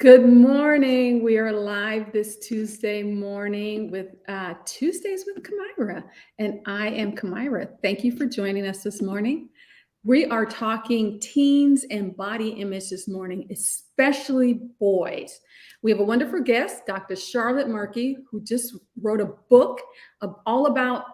Good morning. We are live this Tuesday morning with Tuesdays with Kamira, and I am Kamira. Thank you for joining us this morning. We are talking teens and body image this morning, especially boys. We have a wonderful guest, Dr. Charlotte Markey, who just wrote a book all about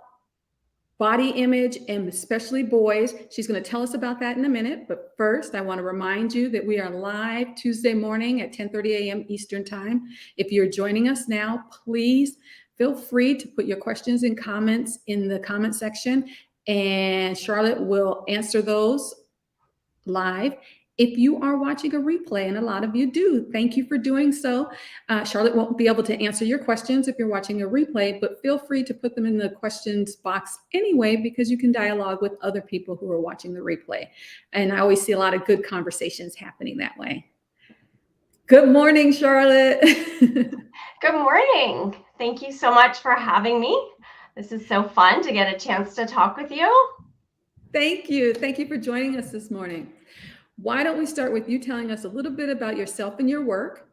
body image and especially boys. She's going to tell us about that in a minute. But first, I want to remind you that we are live Tuesday morning at 10:30 a.m. Eastern Time. If you're joining us now, please feel free to put your questions and comments in the comment section, and Charlotte will answer those live. If you are watching a replay, and a lot of you do, thank you for doing so. Charlotte won't be able to answer your questions if you're watching a replay, but feel free to put them in the questions box anyway, because you can dialogue with other people who are watching the replay. And I always see a lot of good conversations happening that way. Good morning, Charlotte. Good morning. Thank you so much for having me. This is so fun to get a chance to talk with you. Thank you. Thank you for joining us this morning. Why don't we start with you telling us a little bit about yourself and your work?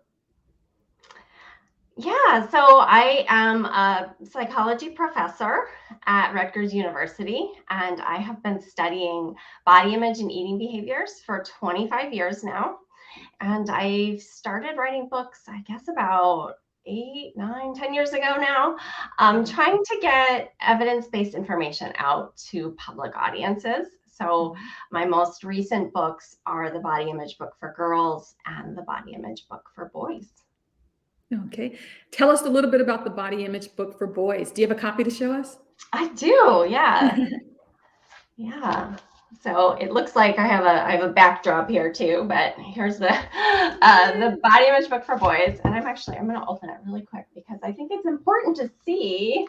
Yeah, so I am a psychology professor at Rutgers University, and I have been studying body image and eating behaviors for 25 years now. And I've started writing books, I guess, about 8, 9, 10 years ago now, trying to get evidence-based information out to public audiences. So my most recent books are the body image book for girls and the body image book for boys. Okay. Tell us a little bit about the body image book for boys. Do you have a copy to show us? I do, yeah. Yeah. So it looks like I have a backdrop here too, but here's the body image book for boys. And I'm going to open it really quick because I think it's important to see.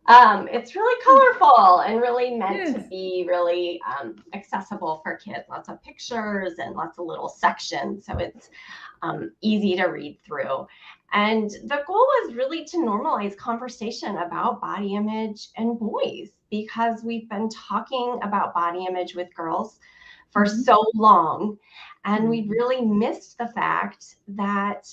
It's really colorful and really meant to be really accessible for kids. Lots of pictures and lots of little sections, so it's easy to read through. And the goal was really to normalize conversation about body image and boys, because we've been talking about body image with girls for so long, and we've really missed the fact that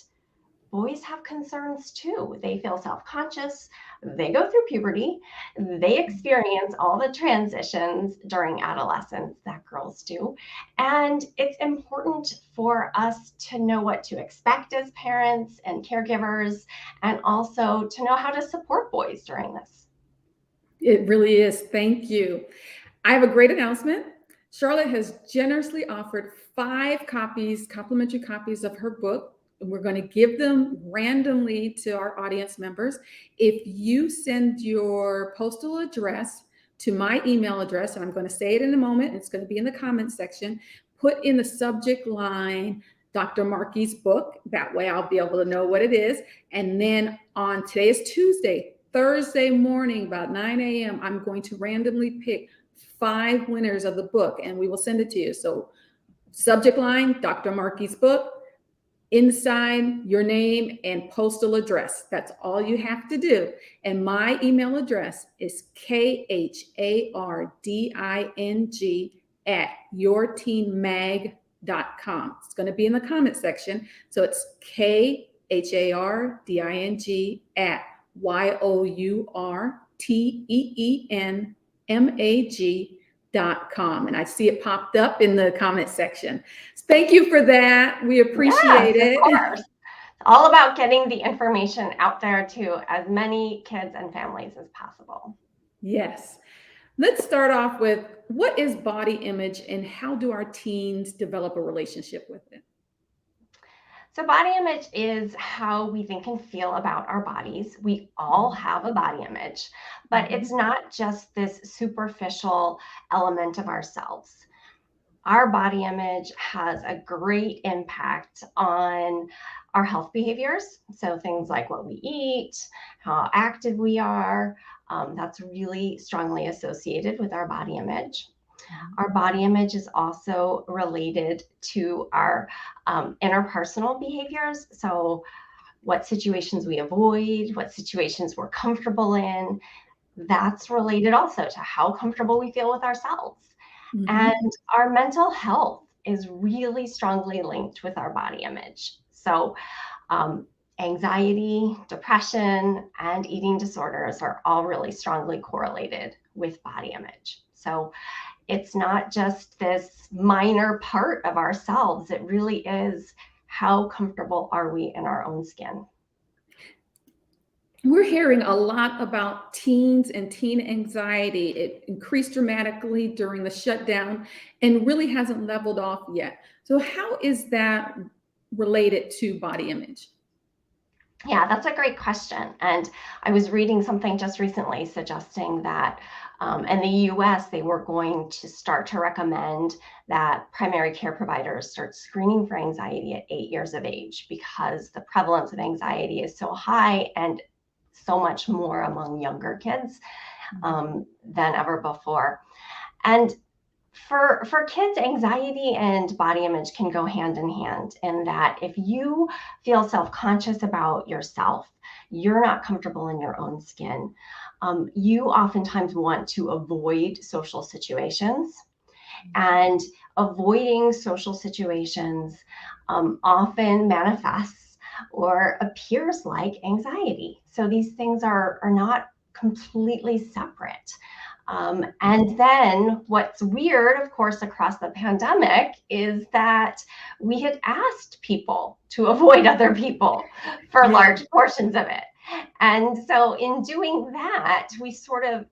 boys have concerns too. They feel self-conscious, they go through puberty, they experience all the transitions during adolescence that girls do. And it's important for us to know what to expect as parents and caregivers, and also to know how to support boys during this. It really is. Thank you. I have a great announcement. Charlotte has generously offered 5 copies, complimentary copies of her book. And we're going to give them randomly to our audience members. If you send your postal address to my email address, and I'm going to say it in a moment, it's going to be in the comments section, put in the subject line Dr. Markey's book. That way I'll be able to know what it is. And then on today is Tuesday, Thursday morning, about 9 a.m., I'm going to randomly pick 5 winners of the book, and we will send it to you. So subject line, Dr. Markey's book, inside your name and postal address. That's all you have to do. And my email address is kharding@yourteenmag.com. It's going to be in the comment section. So it's kharding@yourteenmag.com. And I see it popped up in the comment section. Thank you for that. We appreciate it. Of course. It's all about getting the information out there to as many kids and families as possible. Yes. Let's start off with, what is body image and how do our teens develop a relationship with it? So body image is how we think and feel about our bodies. We all have a body image, but it's not just this superficial element of ourselves. Our body image has a great impact on our health behaviors. So things like what we eat, how active we are, that's really strongly associated with our body image. Our body image is also related to our interpersonal behaviors. So what situations we avoid, what situations we're comfortable in, that's related also to how comfortable we feel with ourselves. And our mental health is really strongly linked with our body image. So anxiety, depression, and eating disorders are all really strongly correlated with body image. So it's not just this minor part of ourselves. It really is, how comfortable are we in our own skin? We're hearing a lot about teens and teen anxiety. It increased dramatically during the shutdown and really hasn't leveled off yet. So, how is that related to body image? Yeah, that's a great question. And I was reading something just recently suggesting that in the US, they were going to start to recommend that primary care providers start screening for anxiety at 8 years of age, because the prevalence of anxiety is so high and so much more among younger kids than ever before. And for kids, anxiety and body image can go hand in hand, in that if you feel self-conscious about yourself, you're not comfortable in your own skin, you oftentimes want to avoid social situations. And avoiding social situations often manifests or appears like anxiety. So these things are not completely separate. And then what's weird, of course, across the pandemic is that we had asked people to avoid other people for Yeah. large portions of it. And so in doing that, we sort of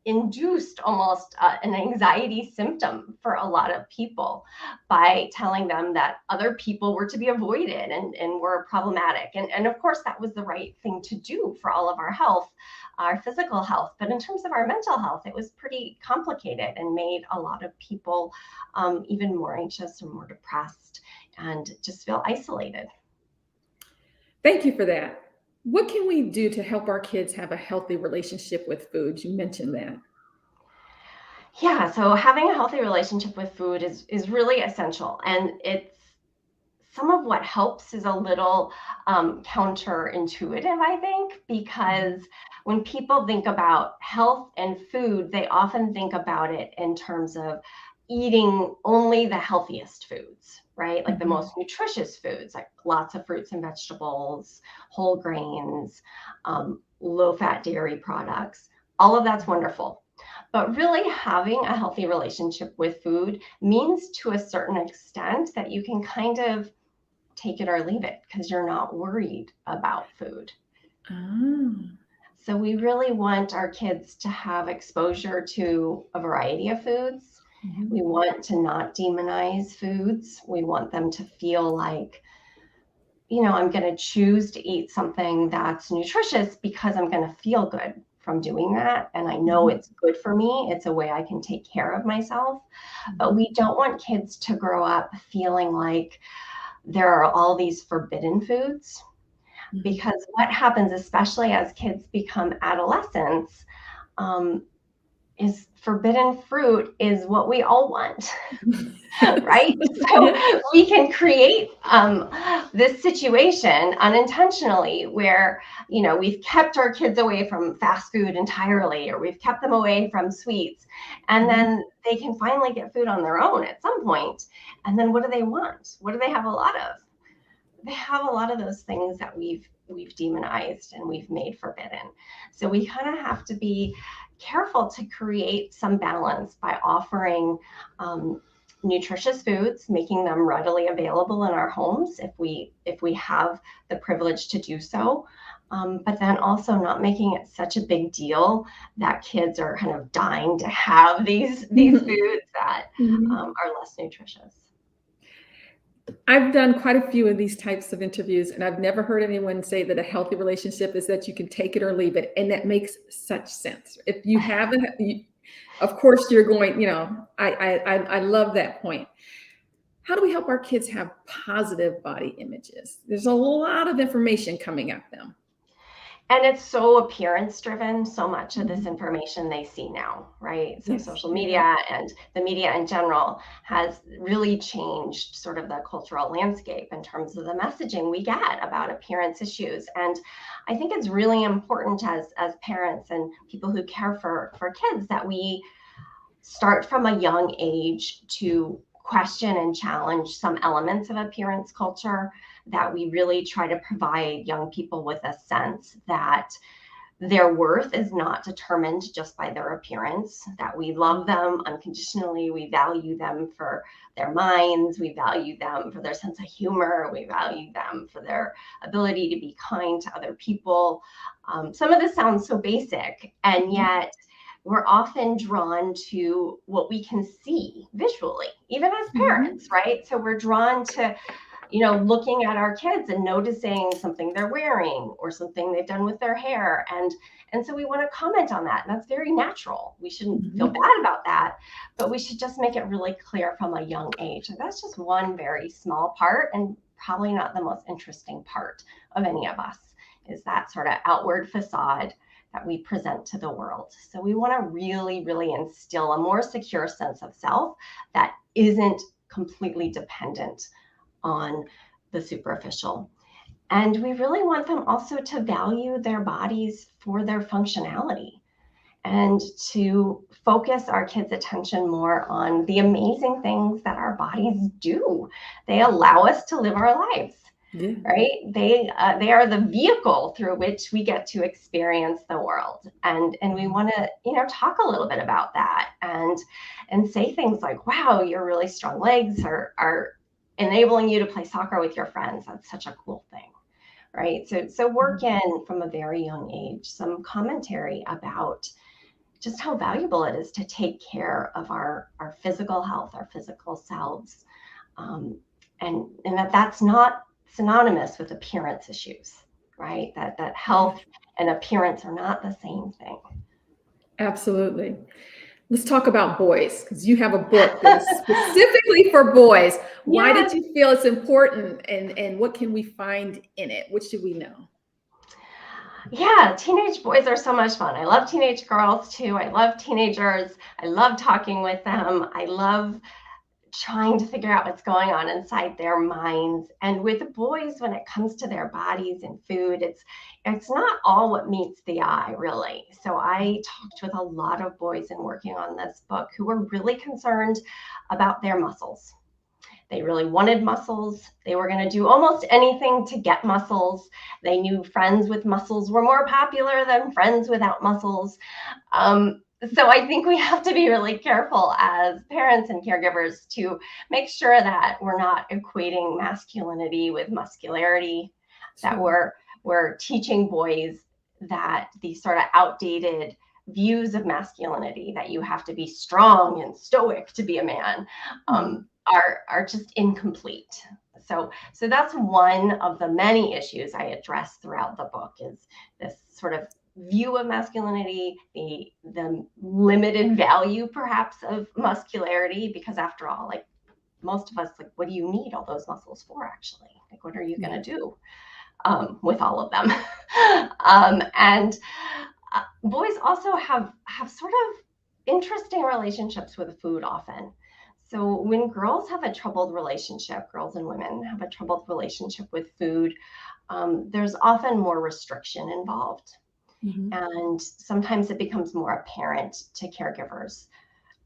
induced almost an anxiety symptom for a lot of people by telling them that other people were to be avoided and were problematic. And of course, that was the right thing to do for all of our health, our physical health. But in terms of our mental health, it was pretty complicated and made a lot of people even more anxious and more depressed and just feel isolated. Thank you for that. What can we do to help our kids have a healthy relationship with food? You mentioned that. Yeah, so having a healthy relationship with food is really essential, and it's some of what helps is a little counterintuitive, I think, because when people think about health and food, they often think about it in terms of eating only the healthiest foods, right? Like the Mhm. most nutritious foods, like lots of fruits and vegetables, whole grains, low fat dairy products. All of that's wonderful. But really, having a healthy relationship with food means to a certain extent that you can kind of take it or leave it because you're not worried about food. Ah. So we really want our kids to have exposure to a variety of foods. We Mhm. want to not demonize foods. We want them to feel like, you know, I'm going to choose to eat something that's nutritious because I'm going to feel good from doing that. And I know Mhm. it's good for me. It's a way I can take care of myself. But Mhm. we don't want kids to grow up feeling like there are all these forbidden foods, Mhm. because what happens, especially as kids become adolescents, um, is forbidden fruit is what we all want. Right? So Yeah. we can create this situation unintentionally where, you know, we've kept our kids away from fast food entirely, or we've kept them away from sweets. And Mhm. then they can finally get food on their own at some point. And then what do they want? What do they have a lot of? They have a lot of those things that we've demonized and we've made forbidden. So we kind of have to be careful to create some balance by offering nutritious foods, making them readily available in our homes if we have the privilege to do so. But then also not making it such a big deal that kids are kind of dying to have these Mhm. foods that Mhm. are less nutritious. I've done quite a few of these types of interviews, and I've never heard anyone say that a healthy relationship is that you can take it or leave it. And that makes such sense. If you haven't, of course, you're going, I love that point. How do we help our kids have positive body images? There's a lot of information coming at them. And it's so appearance driven, so much of this Mhm. information they see now, right? So Yes. social Yeah. media and the media in general has really changed sort of the cultural landscape in terms of the messaging we get about appearance issues. And I think it's really important as parents and people who care for kids that we start from a young age to question and challenge some elements of appearance culture, that we really try to provide young people with a sense that their worth is not determined just by their appearance, that we love them unconditionally. We value them for their minds. We value them for their sense of humor. We value them for their ability to be kind to other people. Some of this sounds so basic, and yet we're often drawn to what we can see visually, even as parents, right? So we're drawn to, looking at our kids and noticing something they're wearing or something they've done with their hair. And so we want to comment on that. And that's very natural. We shouldn't feel bad about that, but we should just make it really clear from a young age. And that's just one very small part, and probably not the most interesting part of any of us, is that sort of outward facade that we present to the world. So we want to really, really instill a more secure sense of self that isn't completely dependent on the superficial. And we really want them also to value their bodies for their functionality, and to focus our kids' attention more on the amazing things that our bodies do. They allow us to live our lives, right? They are the vehicle through which we get to experience the world. And we want to, talk a little bit about that, and say things like, wow, your really strong legs are enabling you to play soccer with your friends. That's such a cool thing, right? So work in, from a very young age, some commentary about just how valuable it is to take care of our physical health, our physical selves, and that's not synonymous with appearance issues, right? That health and appearance are not the same thing. Absolutely. Let's talk about boys, because you have a book that is specifically for boys. Why did you feel it's important, and what can we find in it? What should we know? Yeah, teenage boys are so much fun. I love teenage girls too. I love teenagers. I love talking with them. I love trying to figure out what's going on inside their minds. And with boys, when it comes to their bodies and food, it's not all what meets the eye, really. So I talked with a lot of boys in working on this book who were really concerned about their muscles. They really wanted muscles. They were going to do almost anything to get muscles. They knew friends with muscles were more popular than friends without muscles. So I think we have to be really careful as parents and caregivers to make sure that we're not equating masculinity with muscularity, that we're teaching boys that these sort of outdated views of masculinity, that you have to be strong and stoic to be a man, are just incomplete. So that's one of the many issues I address throughout the book, is this sort of view of masculinity, the limited value perhaps of muscularity, because after all, like most of us, like, what do you need all those muscles for actually? Like, what are you going to do with all of them? And boys also have sort of interesting relationships with food often. So when girls have a troubled relationship, girls and women have a troubled relationship with food, there's often more restriction involved. And sometimes it becomes more apparent to caregivers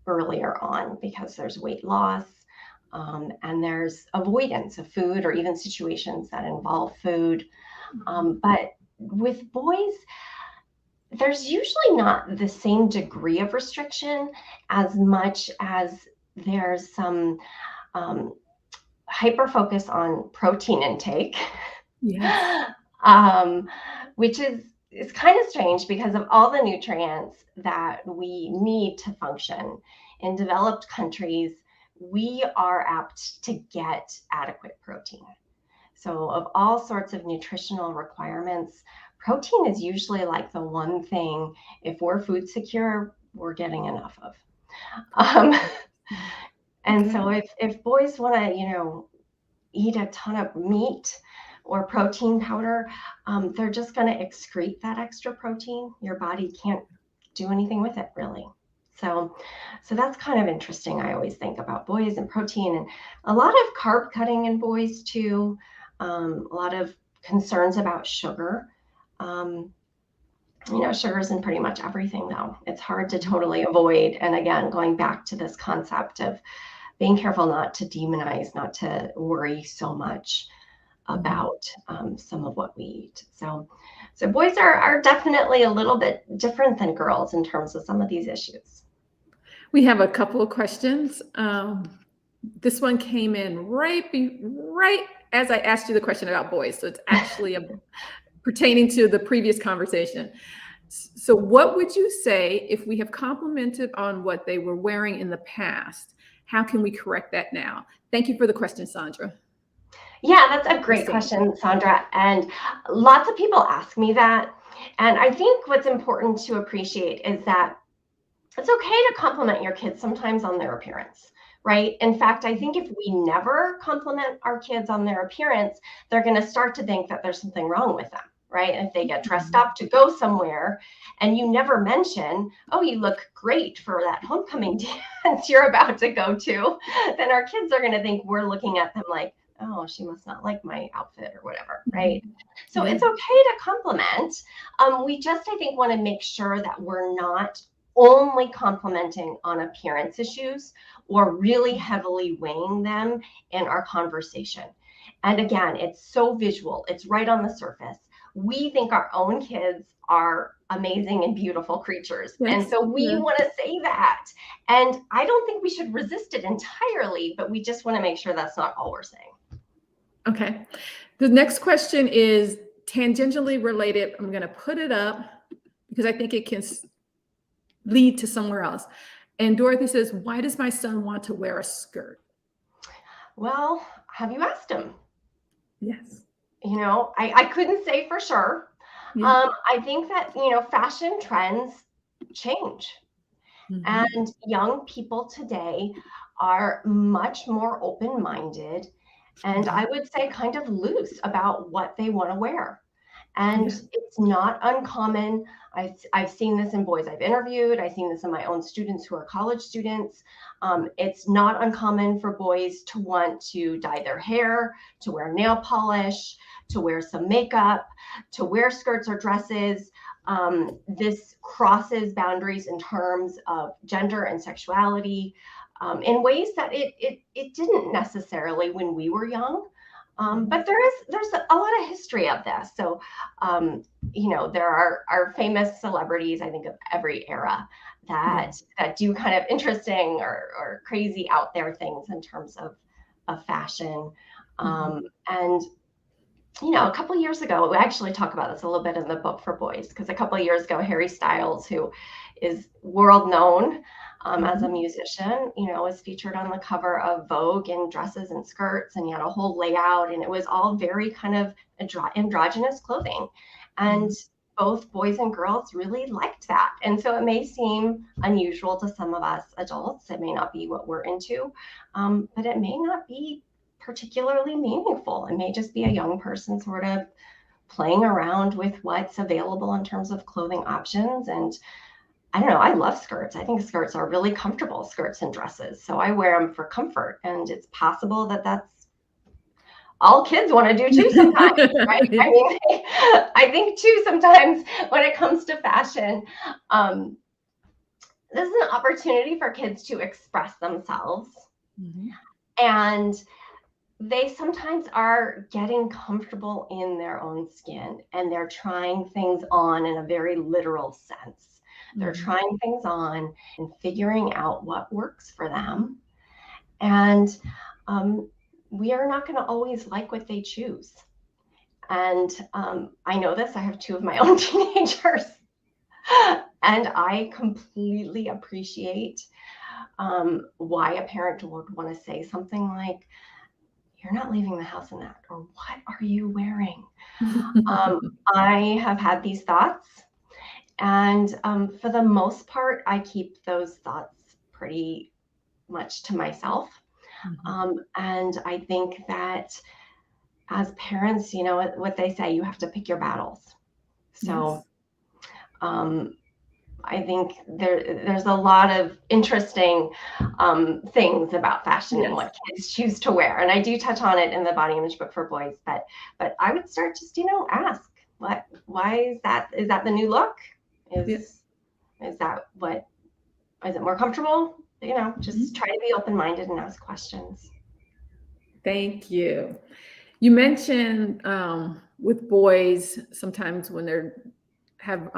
earlier on, because there's weight loss, and there's avoidance of food, or even situations that involve food. But with boys, there's usually not the same degree of restriction, as much as there's some hyper focus on protein intake, which is kind of strange, because of all the nutrients that we need to function. In developed countries, we are apt to get adequate protein. So of all sorts of nutritional requirements, protein is usually like the one thing, if we're food secure, we're getting enough of. And so if boys want to, eat a ton of meat or protein powder, they're just going to excrete that extra protein. Your body can't do anything with it, really. So that's kind of interesting. I always think about boys and protein, and a lot of carb cutting in boys too. A lot of concerns about sugar. Sugar's in pretty much everything, though. It's hard to totally avoid. And again, going back to this concept of being careful not to demonize, not to worry so much about some of what we eat. So boys are definitely a little bit different than girls in terms of some of these issues. We have a couple of questions. This one came in right as I asked you the question about boys. So it's actually pertaining to the previous conversation. So what would you say if we have complimented on what they were wearing in the past? How can we correct that now? Thank you for the question, Sandra. Yeah, that's a great question, Sandra. And lots of people ask me that. And I think what's important to appreciate is that it's okay to compliment your kids sometimes on their appearance, right? In fact, I think if we never compliment our kids on their appearance, they're going to start to think that there's something wrong with them, right? If they get dressed up to go somewhere and you never mention, oh, you look great for that homecoming dance you're about to go to, then our kids are going to think we're looking at them like, oh, she must not like my outfit or whatever, right? So it's okay to compliment. We just, I think, want to make sure that we're not only complimenting on appearance issues or really heavily weighing them in our conversation. And again, it's so visual. It's right on the surface. We think our own kids are amazing and beautiful creatures. Yes. And so we want to say that. And I don't think we should resist it entirely, but we just want to make sure that's not all we're saying. Okay. The next question is tangentially related. I'm going to put it up because I think it can lead to somewhere else. And Dorothy says, why does my son want to wear a skirt? Well, have you asked him? Yes. You know, I couldn't say for sure. Yeah. I think that, you know, fashion trends change. And young people today are much more open-minded and I would say kind of loose about what they want to wear. And it's not uncommon. I've seen this in boys I've interviewed. I've seen this in my own students who are college students. It's not uncommon for boys to want to dye their hair, to wear nail polish, to wear some makeup, to wear skirts or dresses. This crosses boundaries in terms of gender and sexuality in ways that it didn't necessarily when we were young. But there's a lot of history of this. So, you know, there are famous celebrities, I think, of every era that do kind of interesting or crazy out there things in terms of fashion. And, you know, a couple of years ago, we actually talk about this a little bit in the book for boys, because a couple of years ago, Harry Styles, who is world known as a musician, you know, was featured on the cover of Vogue in dresses and skirts, and he had a whole layout, and it was all very kind of androgynous clothing. And both boys and girls really liked that. And so it may seem unusual to some of us adults. It may not be what we're into, but it may not be particularly meaningful. It may just be a young person sort of playing around with what's available in terms of clothing options. And I don't know, I love skirts. I think skirts are really comfortable, skirts and dresses. So I wear them for comfort. And it's possible that that's all kids want to do too sometimes, right? I mean, I think too, sometimes when it comes to fashion, this is an opportunity for kids to express themselves. And they sometimes are getting comfortable in their own skin and they're trying things on in a very literal sense. They're trying things on and figuring out what works for them. And we are not going to always like what they choose. And I know this, I have two of my own teenagers. And I completely appreciate why a parent would want to say something like, you're not leaving the house in that, or what are you wearing? I have had these thoughts. And for the most part, I keep those thoughts pretty much to myself. And I think that as parents, you know, what they say, you have to pick your battles. So I think there's a lot of interesting things about fashion and what kids choose to wear. And I do touch on it in the body image book for boys, but I would start just, you know, ask why is that the new look? Is that is it more comfortable? just try to be open-minded and ask questions. Thank you. You mentioned with boys, sometimes when they're have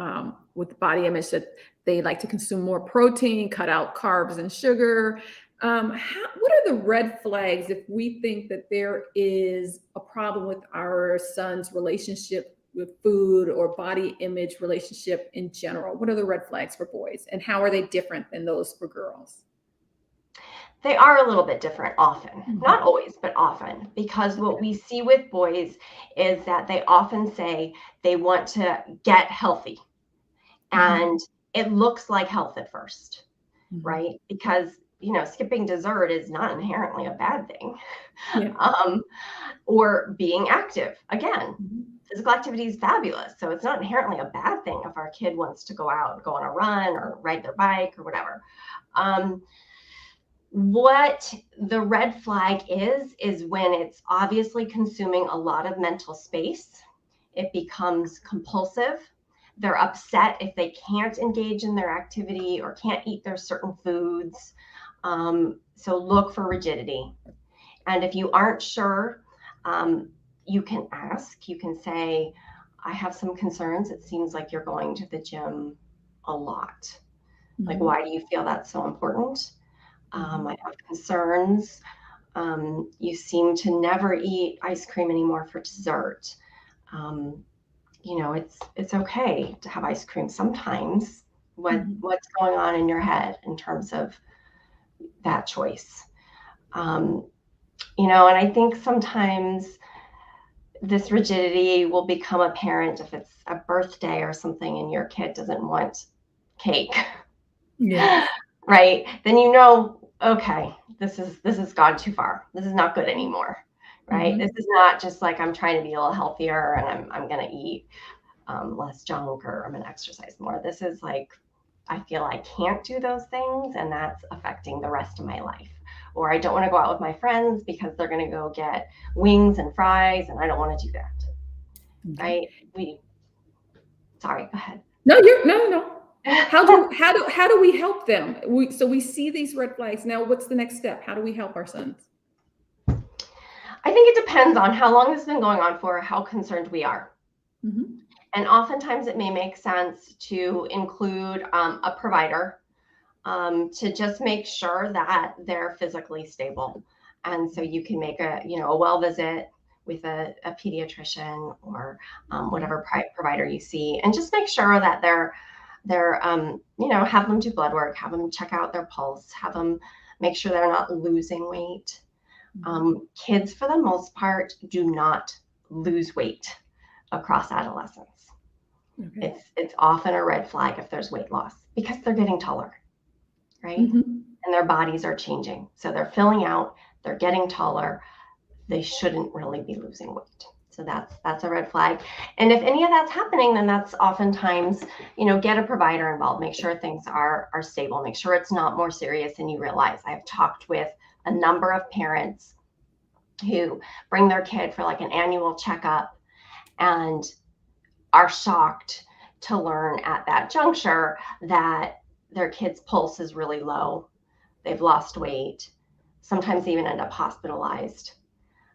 with body image that they like to consume more protein, cut out carbs and sugar. What are the red flags if we think that there is a problem with our son's relationship with food or body image relationship in general? What are the red flags for boys, and how are they different than those for girls? They are a little bit different often, not always, but often, because what we see with boys is that they often say they want to get healthy, and it looks like health at first, right? Because, skipping dessert is not inherently a bad thing. Yeah. Or being active. Again, physical activity is fabulous. So it's not inherently a bad thing if our kid wants to go out and go on a run or ride their bike or whatever. What the red flag is when it's obviously consuming a lot of mental space. It becomes compulsive. They're upset if they can't engage in their activity or can't eat their certain foods. So look for rigidity. And if you aren't sure, you can ask. You can say, I have some concerns. It seems like you're going to the gym a lot. Like, why do you feel that's so important? I have concerns. You seem to never eat ice cream anymore for dessert. It's okay to have ice cream sometimes. What's going on in your head in terms of that choice? And I think sometimes this rigidity will become apparent if it's a birthday or something and your kid doesn't want cake. Yeah. Right? Then okay, this has gone too far. This is not good anymore. Right? This is not just like I'm trying to be a little healthier and I'm gonna eat less junk or I'm gonna exercise more. This is like I feel I can't do those things and that's affecting the rest of my life. Or I don't want to go out with my friends because they're going to go get wings and fries and I don't want to do that. Right? Sorry, go ahead. No. How do we help them? So we see these red flags. Now, what's the next step? How do we help our sons? I think it depends on how long this has been going on for, how concerned we are. And oftentimes it may make sense to include a provider to just make sure that they're physically stable. And so you can make a well visit with a pediatrician or whatever provider you see, and just make sure that they're have them do blood work, have them check out their pulse, have them make sure they're not losing weight. Kids, for the most part, do not lose weight across adolescence. It's often a red flag if there's weight loss because they're getting taller. Right? And their bodies are changing. So they're filling out, they're getting taller. They shouldn't really be losing weight. So that's a red flag. And if any of that's happening, then that's oftentimes, get a provider involved, make sure things are stable, make sure it's not more serious than you realize. I've talked with a number of parents who bring their kid for like an annual checkup and are shocked to learn at that juncture that their kid's pulse is really low. They've lost weight. Sometimes they even end up hospitalized,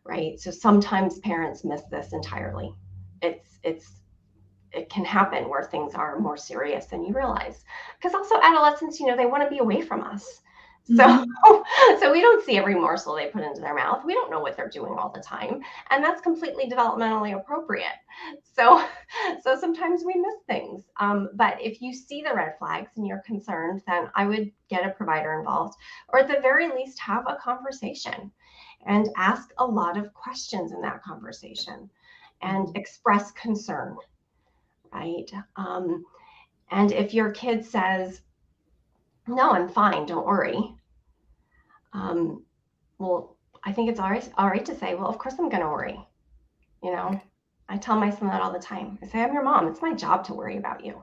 right? So sometimes parents miss this entirely. It can happen where things are more serious than you realize. Because also adolescents, they want to be away from us. So we don't see every morsel they put into their mouth. We don't know what they're doing all the time. And that's completely developmentally appropriate. So sometimes we miss things. But if you see the red flags and you're concerned, then I would get a provider involved, or at the very least have a conversation and ask a lot of questions in that conversation and express concern, right? And if your kid says, no, I'm fine, don't worry. Well, I think it's all right to say, well, of course I'm going to worry. I tell my son that all the time. I say, I'm your mom. It's my job to worry about you.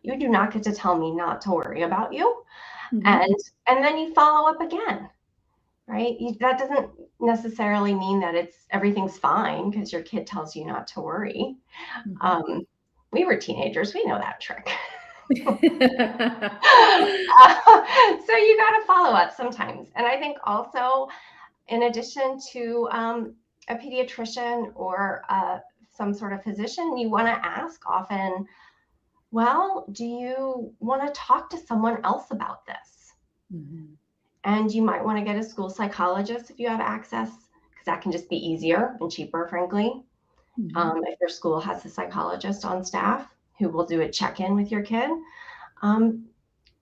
You do not get to tell me not to worry about you. And then you follow up again, right? That doesn't necessarily mean that everything's fine because your kid tells you not to worry. We were teenagers. We know that trick. So you got to follow up sometimes. And I think also, in addition to a pediatrician or some sort of physician, you want to ask often, well, do you want to talk to someone else about this? Mhm. And you might want to get a school psychologist if you have access, because that can just be easier and cheaper, frankly. Mhm. If your school has a psychologist on staff who will do a check-in with your kid. Um,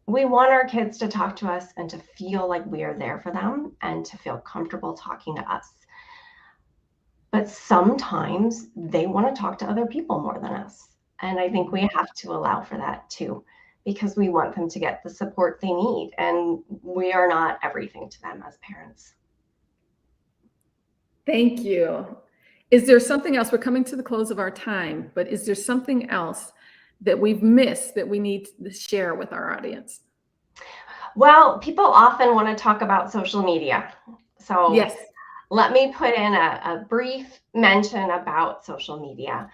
we want our kids to talk to us and to feel like we are there for them and to feel comfortable talking to us. But sometimes they want to talk to other people more than us. And I think we have to allow for that too, because we want them to get the support they need. And we are not everything to them as parents. Thank you. Is there something else? We're coming to the close of our time, but is there something else that we've missed that we need to share with our audience? Well, people often want to talk about social media. So Yes. let me put in a brief mention about social media,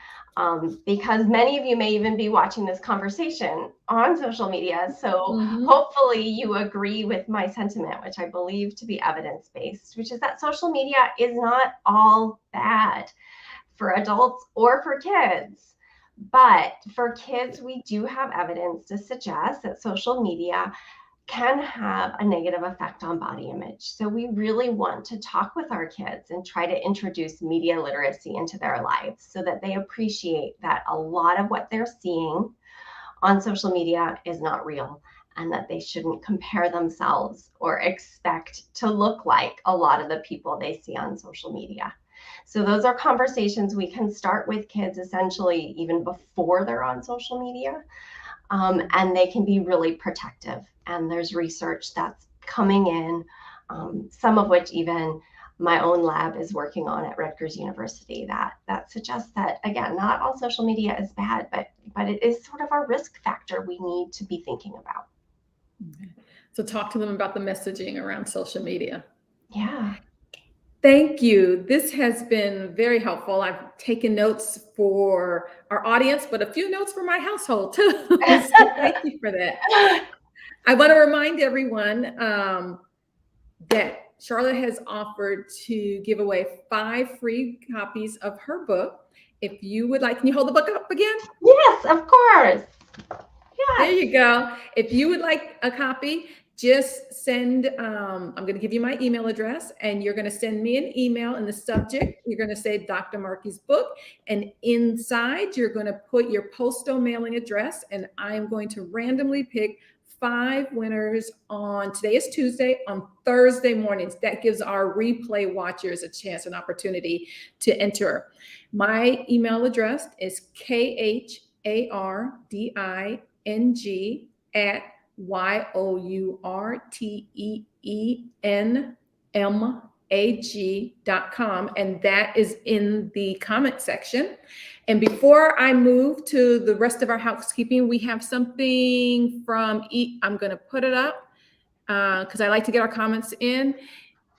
because many of you may even be watching this conversation on social media. So Mhm. hopefully you agree with my sentiment, which I believe to be evidence-based, which is that social media is not all bad for adults or for kids. But for kids, we do have evidence to suggest that social media can have a negative effect on body image. So we really want to talk with our kids and try to introduce media literacy into their lives so that they appreciate that a lot of what they're seeing on social media is not real, and that they shouldn't compare themselves or expect to look like a lot of the people they see on social media. So those are conversations we can start with kids essentially even before they're on social media, and they can be really protective. And there's research that's coming in, some of which even my own lab is working on at Rutgers University, that suggests that, again, not all social media is bad, but it is sort of a risk factor we need to be thinking about. Okay. So talk to them about the messaging around social media. Yeah. Thank you. This has been very helpful. I've taken notes for our audience, but a few notes for my household too. So thank you for that. I want to remind everyone that Charlotte has offered to give away 5 free copies of her book. If you would like, can you hold the book up again? Yes, of course. There Yes. you go. If you would like a copy, just send, I'm going to give you my email address, and you're going to send me an email in the subject. You're going to say Dr. Markey's book, and inside you're going to put your postal mailing address, and I am going to randomly pick 5 winners on, today is Tuesday, on Thursday mornings. That gives our replay watchers a chance, an opportunity to enter. My email address is KHARDING@YOURTEENMAG.com, and that is in the comment section. And before I move to the rest of our housekeeping, we have something from I'm going to put it up because I like to get our comments in.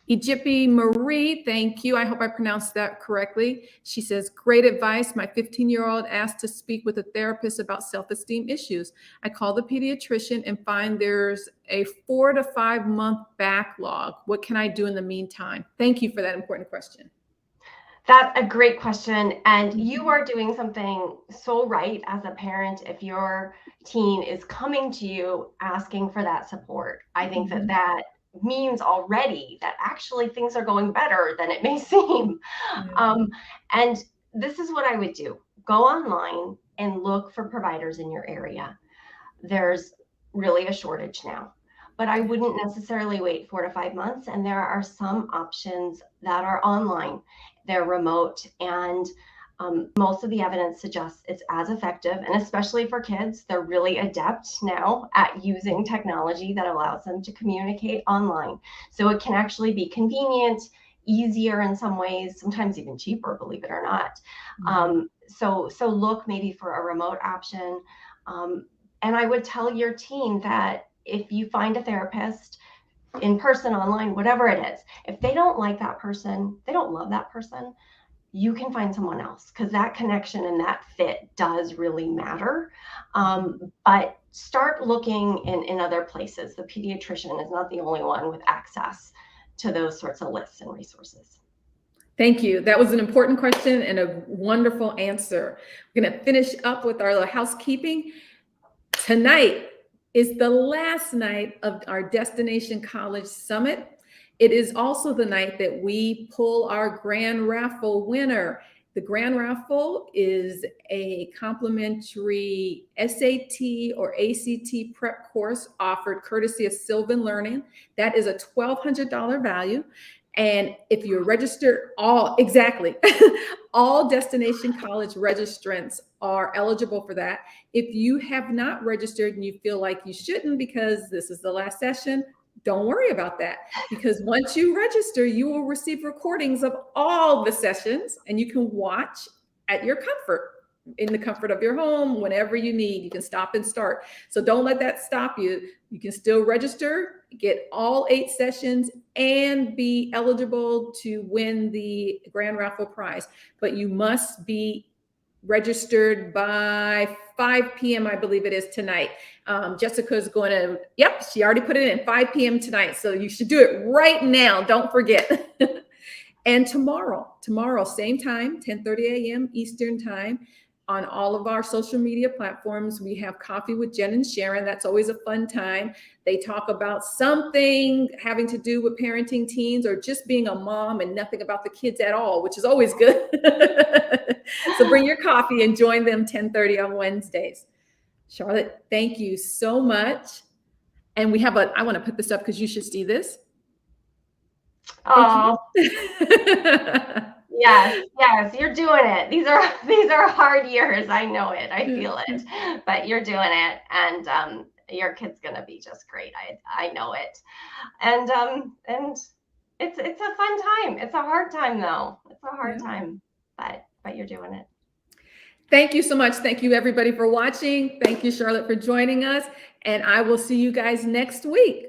Ejipi Marie, thank you. I hope I pronounced that correctly. She says, great advice. My 15-year-old asked to speak with a therapist about self-esteem issues. I call the pediatrician and find there's a 4 to 5 month backlog. What can I do in the meantime? Thank you for that important question. That's a great question. And you are doing something so right as a parent if your teen is coming to you asking for that support. I think that that means already that actually things are going better than it may seem. Yeah. And this is what I would do. Go online and look for providers in your area. There's really a shortage now, but I wouldn't necessarily wait 4 to 5 months. And there are some options that are online, they're remote, and most of the evidence suggests it's as effective. And especially for kids, they're really adept now at using technology that allows them to communicate online. So it can actually be convenient, easier in some ways, sometimes even cheaper, believe it or not. So look maybe for a remote option. And I would tell your teen that if you find a therapist in person, online, whatever it is, if they don't like that person, they don't love that person, you can find someone else, because that connection and that fit does really matter. But start looking in other places. The pediatrician is not the only one with access to those sorts of lists and resources. Thank you. That was an important question and a wonderful answer. We're going to finish up with our little housekeeping. Tonight is the last night of our Destination College Summit. It is also the night that we pull our grand raffle winner. The grand raffle is a complimentary SAT or ACT prep course offered courtesy of Sylvan Learning. That is a $1,200 value. And if you're registered, all Destination College registrants are eligible for that. If you have not registered and you feel like you shouldn't because this is the last session, don't worry about that, because once you register, you will receive recordings of all the sessions and you can watch at your comfort, in the comfort of your home, whenever you need. You can stop and start. So don't let that stop you. You can still register, get all 8 sessions, and be eligible to win the grand raffle prize. But you must be registered by 5 p.m. I believe it is tonight. Jessica's going to, yep, she already put it in 5 p.m. tonight. So you should do it right now. Don't forget. And tomorrow, same time, 10:30 a.m. Eastern time, on all of our social media platforms, we have Coffee with Jen and Sharon. That's always a fun time. They talk about something having to do with parenting teens or just being a mom and nothing about the kids at all, which is always good. So bring your coffee and join them 10:30 on Wednesdays. Charlotte, thank you so much. And we have I want to put this up because you should see this. Oh, yes, you're doing it. These are hard years. I know it. I feel it. But you're doing it, and your kid's gonna be just great. I know it. And it's a fun time. It's a hard time though. It's a hard time, but you're doing it. Thank you so much. Thank you everybody for watching. Thank you, Charlotte, for joining us. And I will see you guys next week.